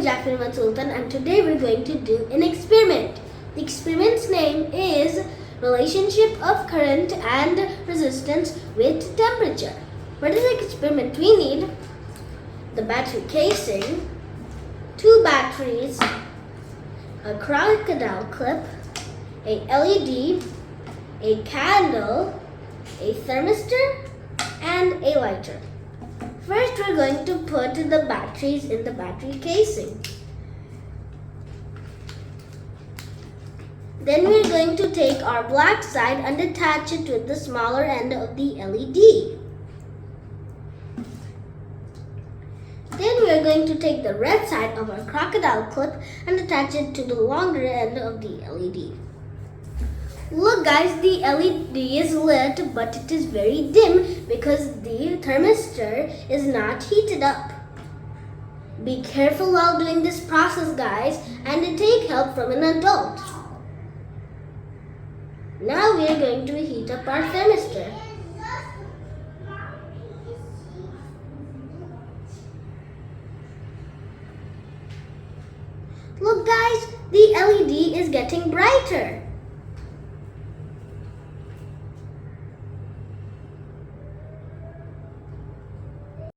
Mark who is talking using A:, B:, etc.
A: Jaffer Ahmad Sultan, and today we're going to do an experiment. The experiment's name is Relationship of Current and Resistance with Temperature. For this experiment we need the battery casing, 2 batteries, a crocodile clip, a LED, a candle, a thermistor, and a lighter. First, we're going to put the batteries in the battery casing. Then we're going to take our black side and attach it with the smaller end of the LED. Then we're going to take the red side of our crocodile clip and attach it to the longer end of the LED. Look guys, the LED is lit, but it is very dim because the thermistor is not heated up. Be careful while doing this process guys, and take help from an adult. Now we are going to heat up our thermistor. Look guys, the LED is getting brighter.